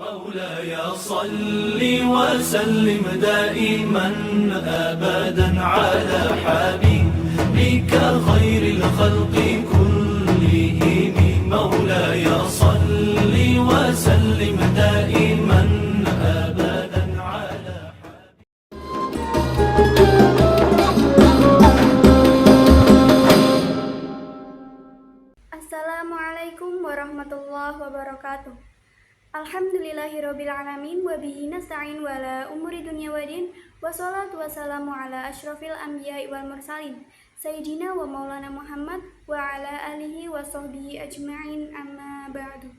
مولاي صل وسلم دائما أبدا على حبيبك خير الخلق كلهم مولاي صل وسلم دائما أبدا على Assalamualaikum warahmatullahi wabarakatuh. Alhamdulillahirrabbilalamin wa bihi nasta'in wa ala umuri dunya wadin wa salatu wassalamu ala ashrafil anbiya'i wal mursalin Sayyidina wa maulana Muhammad wa ala alihi wa sahbihi ajma'in amma ba'du.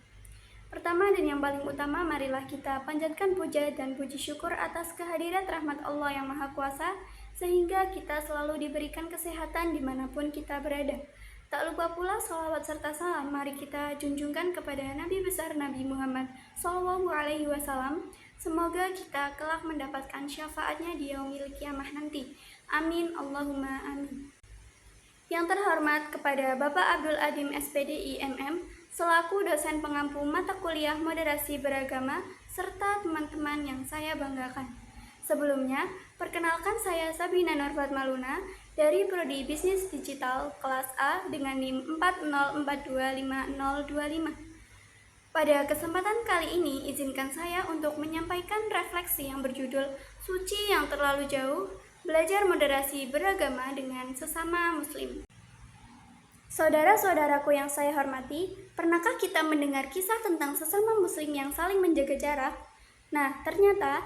Pertama dan yang paling utama, marilah kita panjatkan puja dan puji syukur atas kehadirat rahmat Allah yang Maha Kuasa, sehingga kita selalu diberikan kesehatan dimanapun kita berada. Tak lupa pula salawat serta salam mari kita junjungkan kepada Nabi besar Nabi Muhammad SAW. Semoga kita kelak mendapatkan syafaatnya di yaumil kiamah nanti. Amin Allahumma amin. Yang terhormat kepada Bapak Abdul Adim SPDI MM selaku dosen pengampu mata kuliah moderasi beragama serta teman-teman yang saya banggakan. Sebelumnya, perkenalkan saya Sabrina Norfat Maluna dari Prodi Bisnis Digital kelas A dengan NIM 404250025. Pada kesempatan kali ini, izinkan saya untuk menyampaikan refleksi yang berjudul Suci yang Terlalu Jauh, Belajar Moderasi Beragama dengan Sesama Muslim. Saudara-saudaraku yang saya hormati, pernahkah kita mendengar kisah tentang sesama muslim yang saling menjaga jarak? Nah, ternyata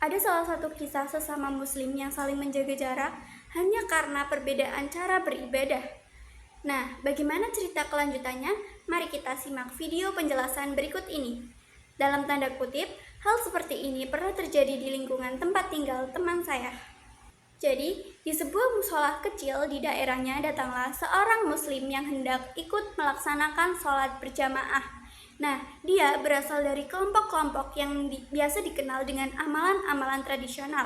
ada salah satu kisah sesama muslim yang saling menjaga jarak hanya karena perbedaan cara beribadah. Nah, bagaimana cerita kelanjutannya? Mari kita simak video penjelasan berikut ini. Dalam tanda kutip, hal seperti ini pernah terjadi di lingkungan tempat tinggal teman saya. Jadi, di sebuah mushola kecil di daerahnya datanglah seorang muslim yang hendak ikut melaksanakan sholat berjamaah. Nah, dia berasal dari kelompok-kelompok yang biasa dikenal dengan amalan-amalan tradisional.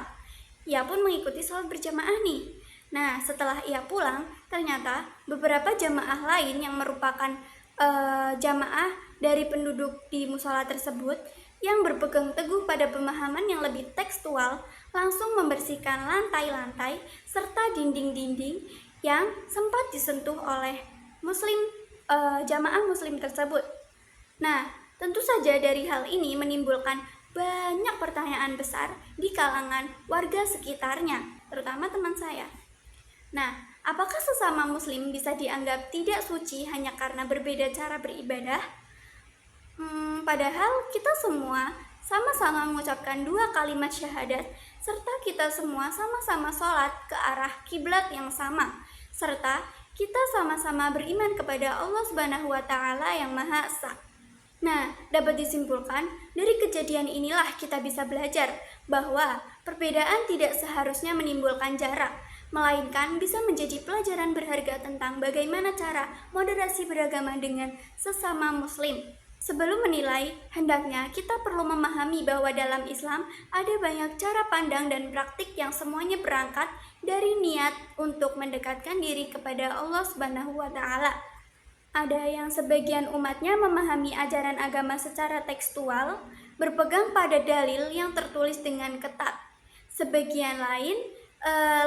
Ia pun mengikuti sholat berjamaah nih. Nah, setelah ia pulang, ternyata beberapa jamaah lain yang merupakan jamaah dari penduduk di mushola tersebut yang berpegang teguh pada pemahaman yang lebih tekstual langsung membersihkan lantai-lantai serta dinding-dinding yang sempat disentuh oleh jamaah muslim tersebut. Nah, tentu saja dari hal ini menimbulkan banyak pertanyaan besar di kalangan warga sekitarnya, terutama teman saya. Nah, apakah sesama muslim bisa dianggap tidak suci hanya karena berbeda cara beribadah? Padahal kita semua sama-sama mengucapkan 2 kalimat syahadat, serta kita semua sama-sama sholat ke arah kiblat yang sama, serta kita sama-sama beriman kepada Allah Subhanahu wa Ta'ala yang Maha Esa. Nah, dapat disimpulkan, dari kejadian inilah kita bisa belajar bahwa perbedaan tidak seharusnya menimbulkan jarak, melainkan bisa menjadi pelajaran berharga tentang bagaimana cara moderasi beragama dengan sesama muslim. Sebelum menilai, hendaknya kita perlu memahami bahwa dalam Islam ada banyak cara pandang dan praktik yang semuanya berangkat dari niat untuk mendekatkan diri kepada Allah Subhanahu wa Ta'ala. Ada yang sebagian umatnya memahami ajaran agama secara tekstual, berpegang pada dalil yang tertulis dengan ketat. Sebagian lain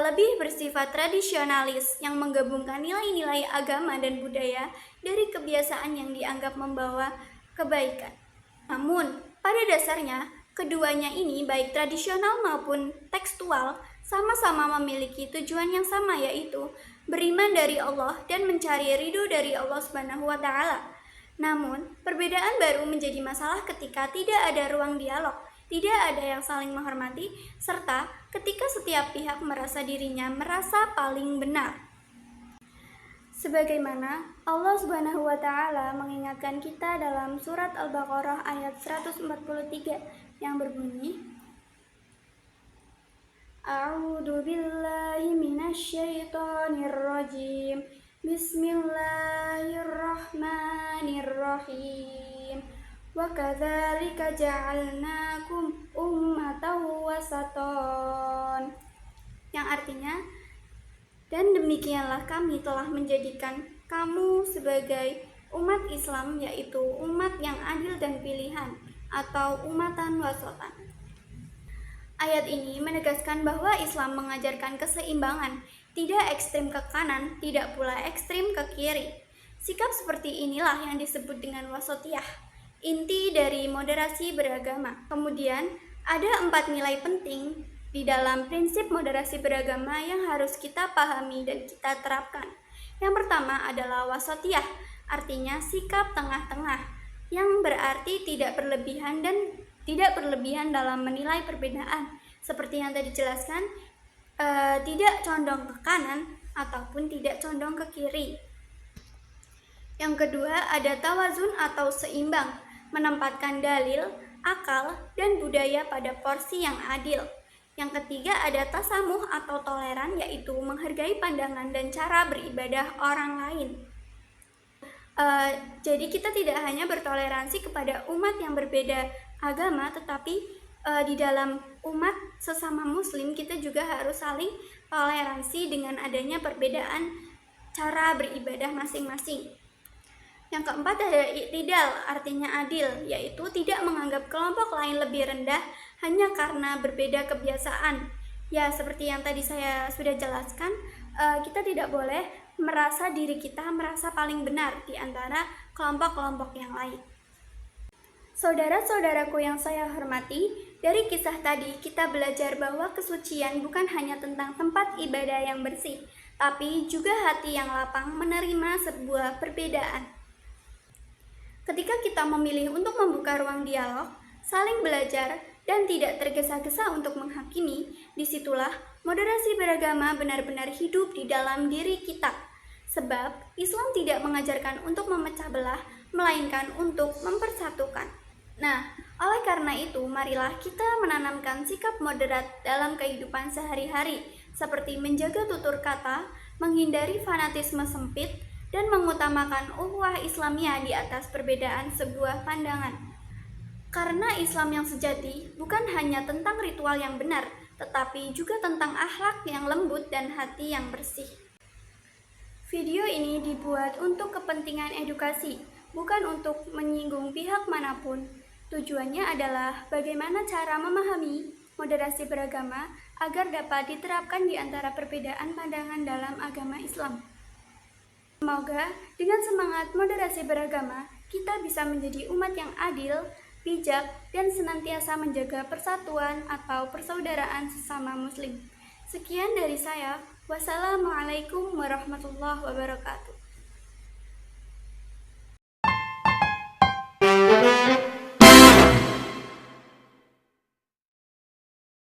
lebih bersifat tradisionalis yang menggabungkan nilai-nilai agama dan budaya dari kebiasaan yang dianggap membawa kebaikan. Namun, pada dasarnya, keduanya ini baik tradisional maupun tekstual sama-sama memiliki tujuan yang sama, yaitu beriman dari Allah dan mencari ridho dari Allah Subhanahu wa Ta'ala. Namun, perbedaan baru menjadi masalah ketika tidak ada ruang dialog, tidak ada yang saling menghormati, serta ketika setiap pihak merasa dirinya merasa paling benar. Sebagaimana Allah Subhanahu wa Ta'ala mengingatkan kita dalam surat Al-Baqarah ayat 143 yang berbunyi, A'udzu billahi minasyaitonir rajim. Bismillahirrahmanirrahim. Wa kadzalika ja'alnakum ummatan wasatan. Yang artinya, dan demikianlah kami telah menjadikan kamu sebagai umat Islam, yaitu umat yang adil dan pilihan. atau umatan wasatan. Ayat ini menegaskan bahwa Islam mengajarkan keseimbangan, tidak ekstrim ke kanan, tidak pula ekstrim ke kiri. Sikap seperti inilah yang disebut dengan wasatiyah, inti dari moderasi beragama. Kemudian, ada 4 nilai penting di dalam prinsip moderasi beragama yang harus kita pahami dan kita terapkan. Yang pertama adalah wasatiyah, artinya sikap tengah-tengah, yang berarti tidak berlebihan dalam menilai perbedaan. Seperti yang tadi dijelaskan, tidak condong ke kanan ataupun tidak condong ke kiri. Yang kedua ada tawazun atau seimbang, menempatkan dalil, akal, dan budaya pada porsi yang adil. Yang ketiga ada tasamuh atau toleran, yaitu menghargai pandangan dan cara beribadah orang lain. Jadi kita tidak hanya bertoleransi kepada umat yang berbeda agama, tetapi di dalam umat sesama muslim kita juga harus saling toleransi dengan adanya perbedaan cara beribadah masing-masing. Yang keempat ada i'tidal, artinya adil, yaitu tidak menganggap kelompok lain lebih rendah hanya karena berbeda kebiasaan. Ya, seperti yang tadi saya sudah jelaskan, kita tidak boleh merasa diri kita merasa paling benar di antara kelompok-kelompok yang lain. Saudara-saudaraku yang saya hormati, dari kisah tadi kita belajar bahwa kesucian bukan hanya tentang tempat ibadah yang bersih, tapi juga hati yang lapang menerima sebuah perbedaan. Ketika kita memilih untuk membuka ruang dialog, saling belajar, dan tidak tergesa-gesa untuk menghakimi, disitulah moderasi beragama benar-benar hidup di dalam diri kita. Sebab Islam tidak mengajarkan untuk memecah belah, melainkan untuk mempersatukan. Nah, oleh karena itu, marilah kita menanamkan sikap moderat dalam kehidupan sehari-hari, seperti menjaga tutur kata, menghindari fanatisme sempit, dan mengutamakan ukhuwah Islamiyah di atas perbedaan sebuah pandangan. Karena Islam yang sejati bukan hanya tentang ritual yang benar, tetapi juga tentang akhlak yang lembut dan hati yang bersih. Video ini dibuat untuk kepentingan edukasi, bukan untuk menyinggung pihak manapun. Tujuannya adalah bagaimana cara memahami moderasi beragama agar dapat diterapkan di antara perbedaan pandangan dalam agama Islam. Semoga dengan semangat moderasi beragama, kita bisa menjadi umat yang adil, bijak, dan senantiasa menjaga persatuan atau persaudaraan sesama muslim. Sekian dari saya. Wassalamualaikum warahmatullahi wabarakatuh.